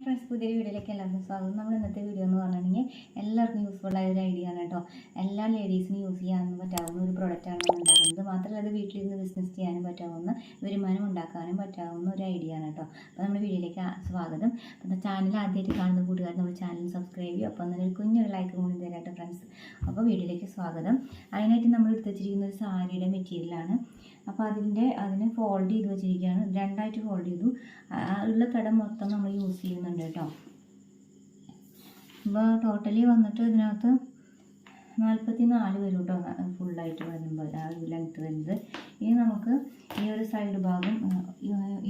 Friends, പുതിയൊരു വീഡിയോയിലേക്ക് എല്ലാവർക്കും സ്വാഗതം. നമ്മൾ ഇന്നത്തെ വീഡിയോ എന്ന് പറഞ്ഞിട്ടുണ്ടെങ്കിൽ എല്ലാവർക്കും യൂസ്ഫുൾ ആയ ഒരു ഐഡിയ ആണ് കേട്ടോ. എല്ലാ ലേഡീസിനും യൂസ് ചെയ്യാനും പറ്റാവുന്ന ഒരു പ്രൊഡക്റ്റാണ് നമ്മൾ ഉണ്ടാക്കുന്നത്. മാത്രമല്ല അത് വീട്ടിലിരുന്ന് ബിസിനസ് ചെയ്യാനും പറ്റാവുന്ന, വരുമാനം ഉണ്ടാക്കാനും പറ്റാവുന്ന ഒരു ഐഡിയ ആണ് കേട്ടോ. അപ്പോൾ നമ്മുടെ വീഡിയോയിലേക്ക് സ്വാഗതം. അപ്പോൾ ചാനൽ ആദ്യമായിട്ട് കാണുന്ന കൂട്ടുകാർ നമ്മുടെ ചാനൽ സബ്സ്ക്രൈബ് ചെയ്യും. അപ്പോൾ അങ്ങനെ ഒരു കുഞ്ഞൊരു ലൈക്ക് കൂടി തരാട്ടോ ഫ്രണ്ട്സ്. അപ്പോൾ വീഡിയോയിലേക്ക് സ്വാഗതം. അതിനായിട്ട് നമ്മൾ എടുത്ത് വെച്ചിരിക്കുന്ന ഒരു സാരിയുടെ മെറ്റീരിയലാണ്. അപ്പോൾ അതിനെ ഫോൾഡ് ചെയ്ത് വെച്ചിരിക്കുകയാണ്. രണ്ടായിട്ട് ഫോൾഡ് ചെയ്തു. ഉള്ള തടം മൊത്തം നമ്മൾ യൂസ് ചെയ്യുന്നുണ്ട് കേട്ടോ. അപ്പോൾ ടോട്ടലി വന്നിട്ട് ഇതിനകത്ത് 44 വരും കേട്ടോ, ഫുള്ളായിട്ട് വരുമ്പോൾ ആ ഒരു ലെങ്ത്ത് വരുന്നത്. ഇനി നമുക്ക് ഈ ഒരു സൈഡ് ഭാഗം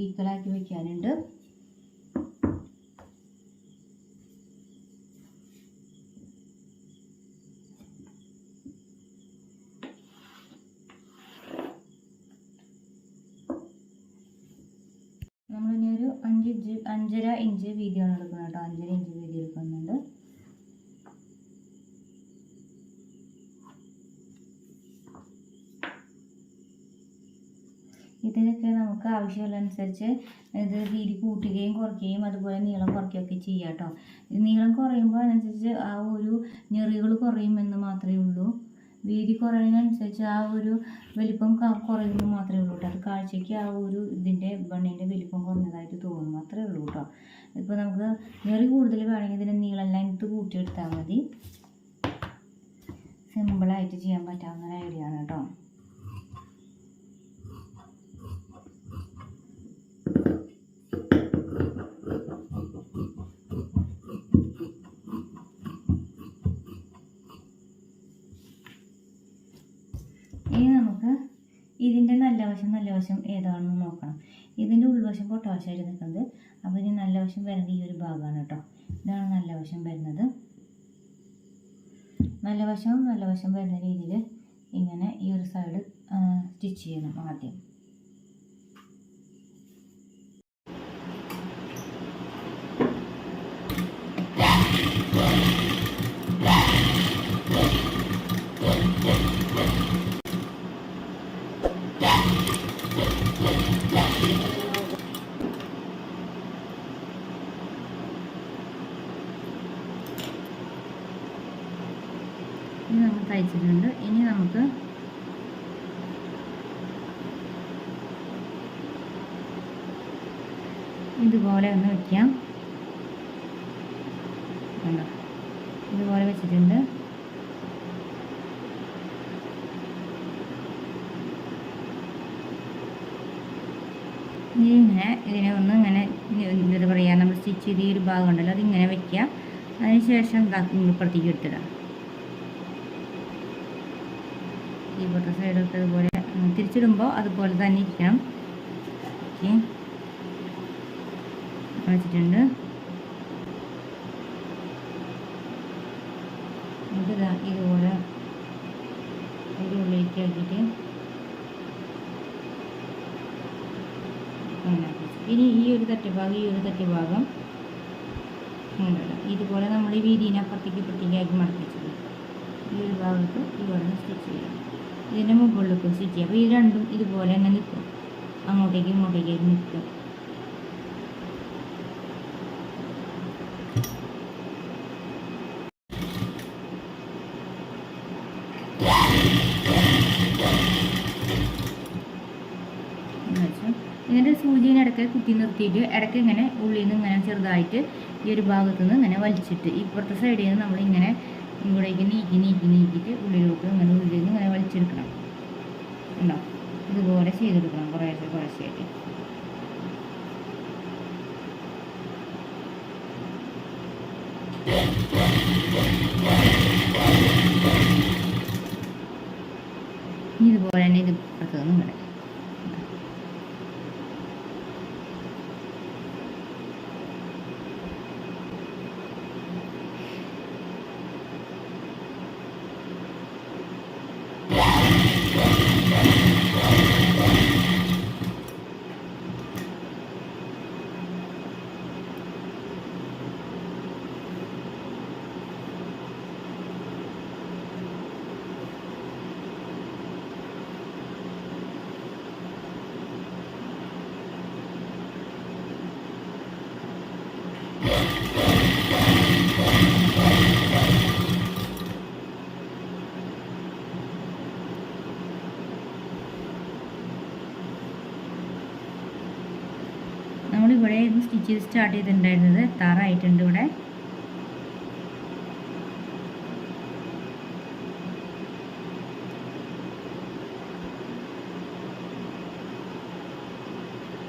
ഈക്വലാക്കി വയ്ക്കാനുണ്ട്. നമ്മളിനി ഒരു 5.5 ഇഞ്ച് വീതിയാണ് എടുക്കുന്നത് കേട്ടോ. 5.5 ഇഞ്ച് വീതി എടുക്കുന്നുണ്ട്. ഇതിനൊക്കെ നമുക്ക് ആവശ്യമുള്ളതനുസരിച്ച് ഇത് വീതി കൂട്ടുകയും കുറയ്ക്കുകയും അതുപോലെ നീളം കുറയ്ക്കുകയൊക്കെ ചെയ്യാം കേട്ടോ. നീളം കുറയുമ്പോൾ അതിനനുസരിച്ച് ആ ഒരു ഞെറികൾ കുറയുമെന്ന് മാത്രമേ ഉള്ളൂ. വീതി കുറയുന്നതിനനുസരിച്ച് ആ ഒരു വലിപ്പം കുറയുന്നു മാത്രമേ ഉള്ളൂ കേട്ടോ. അത് കാഴ്ചയ്ക്ക് ആ ഒരു ഇതിൻ്റെ ബണ്ണിൻ്റെ വലിപ്പം കുറഞ്ഞതായിട്ട് തോന്നും മാത്രമേ ഉള്ളൂ കേട്ടോ. ഇപ്പോൾ നമുക്ക് ഞെറി കൂടുതൽ വേണമെങ്കിൽ ഇതിൻ്റെ നീളം ലെങ്ത്ത് കൂട്ടിയെടുത്താൽ മതി. സിമ്പിളായിട്ട് ചെയ്യാൻ പറ്റാവുന്ന ഒരു ഐഡിയ ആണ് കേട്ടോ. ഇനി നമുക്ക് ഇതിൻ്റെ നല്ല വശം ഏതാണെന്ന് നോക്കണം. ഇതിൻ്റെ ഉൾവശം പൊട്ടാവശ്യമായിട്ട് നിൽക്കുന്നത്. അപ്പോൾ ഇനി നല്ല വശം വരുന്നത് ഈ ഒരു ഭാഗമാണ് കേട്ടോ. ഇതാണ് നല്ല വശം വരുന്നത്. നല്ല വശം വരുന്ന രീതിയിൽ ഇങ്ങനെ ഈ ഒരു സൈഡ് സ്റ്റിച്ച് ചെയ്യണം ആദ്യം. ഇനി നമ്മൾ തയ്ച്ചിട്ടുണ്ട്. ഇനി നമുക്ക് ഇതുപോലെ ഒന്ന് വയ്ക്കാം. കണ്ടോ, ഇതുപോലെ വെച്ചിട്ടുണ്ട്. ഇതിനെ ഒന്ന് ഇങ്ങനെ എന്താ പറയുക, നമ്മൾ സ്റ്റിച്ച് ചെയ്ത് ഈ ഒരു ഭാഗം ഉണ്ടല്ലോ അതിങ്ങനെ വയ്ക്കുക. അതിനുശേഷം ഇപ്പുറത്തേക്ക് എടുത്തിടാം. ഈ പുറത്തെ സൈഡൊക്കെ അതുപോലെ തിരിച്ചിടുമ്പോൾ അതുപോലെ തന്നെ ഇരിക്കണം. ഓക്കെ, വെച്ചിട്ടുണ്ട്. നമുക്കിതാ ഇതുപോലെ ഒരു ഉള്ളിലേക്ക് ആക്കിയിട്ട് ഇനി ഈ ഒരു തറ്റഭാഗം ഇതുപോലെ നമ്മൾ ഈ വീതിനെ അപ്പുറത്തേക്ക് മടക്കിച്ചത് ഈ ഒരു ഭാഗത്ത് ഇതുപോലെ സ്റ്റിച്ച് ചെയ്യാം. ഇതിൻ്റെ മുകളിലേക്ക് സ്റ്റിച്ച് ചെയ്യാം. അപ്പോൾ ഇത് രണ്ടും ഇതുപോലെ തന്നെ നിൽക്കും, അങ്ങോട്ടേക്ക് നിൽക്കും. ഇതിൻ്റെ സൂചിനെ ഇടയ്ക്ക് കുത്തി നിർത്തിയിട്ട് ഇടയ്ക്ക് ഇങ്ങനെ ഉള്ളിൽ നിന്ന് ഇങ്ങനെ ചെറുതായിട്ട് ഈ ഒരു ഭാഗത്തു നിന്ന് ഇങ്ങനെ വലിച്ചിട്ട് ഇപ്പുറത്തെ സൈഡിൽ നിന്ന് നമ്മളിങ്ങനെ ഇവിടേക്ക് നീക്കിയിട്ട് ഉള്ളിലോട്ട് ഇങ്ങനെ ഉള്ളിൽ നിന്ന് ഇങ്ങനെ വലിച്ചെടുക്കണം. ഉണ്ടോ, ഇതുപോലെ ചെയ്തെടുക്കണം കുറേശ്ശെയായിട്ട്. ഇതുപോലെ തന്നെ ഇത് പുറത്ത് നിന്ന് ഇങ്ങനെ ചെയ്ത് സ്റ്റാർട്ട് ചെയ്തിട്ടുണ്ടായിരുന്നത് എത്താറായിട്ടുണ്ട് ഇവിടെ.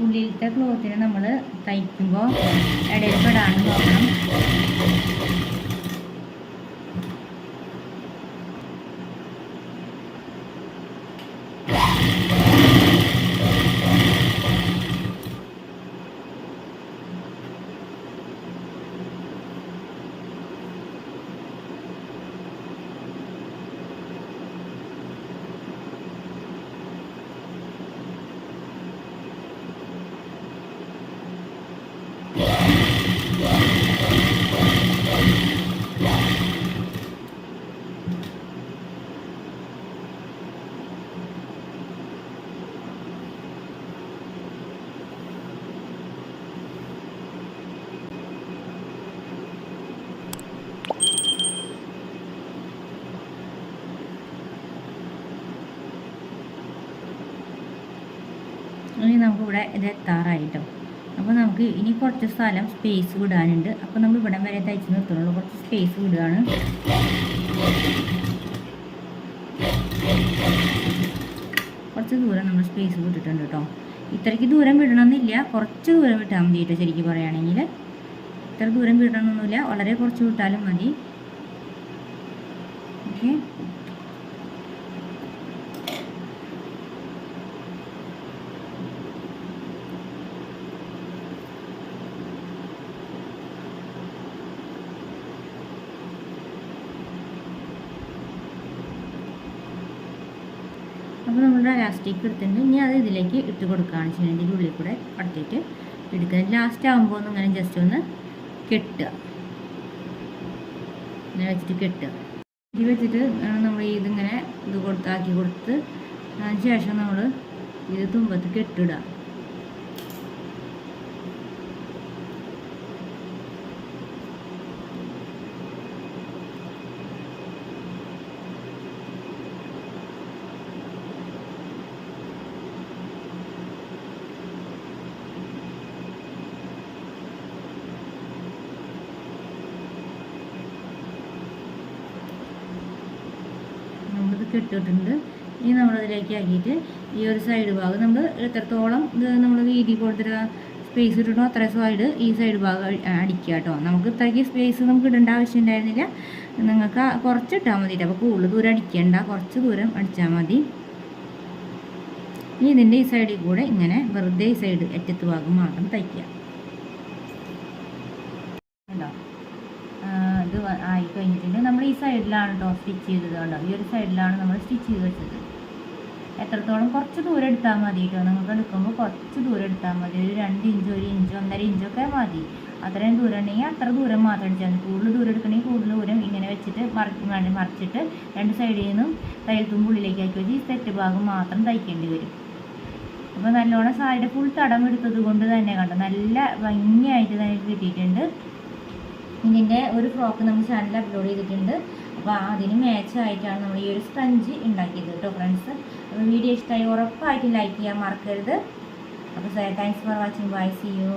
ഉള്ളിലത്തെ ക്ലോത്തിന് നമ്മൾ തയ്ക്കുമ്പോൾ ഇടയിൽ പെടാനും നോക്കണം. ഇനി നമുക്കിവിടെ ഇത് എത്താറായിട്ടോ. അപ്പോൾ നമുക്ക് ഇനി കുറച്ച് സ്ഥലം സ്പേസ് വിടാനുണ്ട്. അപ്പോൾ നമ്മൾ ഇവിടെ വരെ തയ്ച്ച് നിർത്തുന്നുള്ളൂ. കുറച്ച് സ്പേസ് വിടുകയാണ്. കുറച്ച് ദൂരം നമ്മൾ സ്പേസ് വിട്ടിട്ടുണ്ട് കേട്ടോ. ഇത്രയ്ക്ക് ദൂരം വിടണമെന്നില്ല, കുറച്ച് ദൂരം വിട്ടാൽ മതി കേട്ടോ. ശരിക്കും പറയുകയാണെങ്കിൽ ഇത്ര ദൂരം വിടണമെന്നൊന്നുമില്ല, വളരെ കുറച്ച് വിട്ടാലും മതി. ഓക്കെ, അപ്പോൾ നമ്മുടെ ഇലാസ്റ്റിക് എടുത്തിട്ടുണ്ട്. ഇനി അത് ഇതിലേക്ക് ഇട്ട് കൊടുക്കുകയാണ് ചെയ്യുന്നത്. ഇതിൻ്റെ ഉള്ളിൽ കൂടെ കടത്തിയിട്ട് എടുക്കുക. ലാസ്റ്റ് ആകുമ്പോൾ ഒന്ന് ഇങ്ങനെ ജസ്റ്റ് ഒന്ന് കെട്ടുക, ഇങ്ങനെ വെച്ചിട്ട് കെട്ടുക. ഇത് വെച്ചിട്ട് നമ്മൾ ഇതിങ്ങനെ ആക്കി കൊടുത്ത് അതിന് ശേഷം നമ്മൾ ഇത് തുമ്പത്ത് കെട്ടിടുക. കെട്ടിട്ടുണ്ട്. ഇനി നമ്മളതിലേക്ക് ആക്കിയിട്ട് ഈ ഒരു സൈഡ് ഭാഗം നമ്മൾ എത്രത്തോളം ഇത് നമ്മൾ വീതി കൊടുത്തിട്ട് സ്പേസ് ഇട്ടിട്ടോ അത്ര സൈഡ് ഈ സൈഡ് ഭാഗം അടിക്കുക കേട്ടോ. നമുക്ക് ഇത്രയ്ക്ക് സ്പേസ് നമുക്ക് ഇടേണ്ട ആവശ്യം ഉണ്ടായിരുന്നില്ല. നിങ്ങൾക്ക് കുറച്ച് ഇട്ടാൽ മതി. അപ്പോൾ കൂടുതൽ ദൂരം അടിക്കേണ്ട, കുറച്ച് ദൂരം അടിച്ചാൽ മതി. ഇനി ഇതിൻ്റെ ഈ സൈഡിൽ കൂടെ ഇങ്ങനെ വെറുതെ ഈ സൈഡ് അറ്റത്ത് ഭാഗം മാത്രം തയ്ക്കുക കേട്ടോ. ഇത് ആയി കഴിഞ്ഞിട്ടുണ്ട്. നമ്മൾ ഈ സൈഡിലാണ് കേട്ടോ സ്റ്റിച്ച് ചെയ്തത് കേട്ടോ. ഈ ഒരു സൈഡിലാണ് നമ്മൾ സ്റ്റിച്ച് ചെയ്ത് വെച്ചത്. എത്രത്തോളം കുറച്ച് ദൂരം എടുത്താൽ മതി കേട്ടോ. നമുക്ക് എടുക്കുമ്പോൾ കുറച്ച് ദൂരം എടുത്താൽ മതി. ഒരു 2 ഇഞ്ച് 1 ഇഞ്ച് 1.5 ഇഞ്ചൊക്കെ മതി. അത്രയും ദൂരം ഉണ്ടെങ്കിൽ അത്ര ദൂരം മാത്രം അടിച്ചാൽ മതി. കൂടുതൽ ദൂരം എടുക്കണമെങ്കിൽ കൂടുതൽ ദൂരം ഇങ്ങനെ വെച്ചിട്ട് മറിച്ചിട്ട് 2 സൈഡിൽ നിന്നും തയ്യൽ തുമ്പ് ഉള്ളിലേക്ക് ആക്കി വെച്ച് ഈ സെറ്റ് ഭാഗം മാത്രം തയ്ക്കേണ്ടി വരും. അപ്പോൾ നല്ലോണം സാരിയുടെ ഫുൾ തടം എടുത്തത് കൊണ്ട് തന്നെ കണ്ടോ നല്ല ഭംഗിയായിട്ട് തന്നെ കിട്ടിയിട്ടുണ്ട്. ഇതിൻ്റെ ഒരു ഫ്രോക്ക് നമ്മൾ ചാനലിൽ അപ്ലോഡ് ചെയ്തിട്ടുണ്ട്. അപ്പോൾ അതിന് മാച്ചായിട്ടാണ് നമ്മൾ ഈ ഒരു സ്പഞ്ച് ഉണ്ടാക്കിയത് കേട്ടോ ഫ്രണ്ട്സ്. അപ്പോൾ വീഡിയോ ഇഷ്ടമായി ഉറപ്പായിട്ടും ലൈക്ക് ചെയ്യാൻ മറക്കരുത്. അപ്പോൾ thanks for watching. Bye, see U.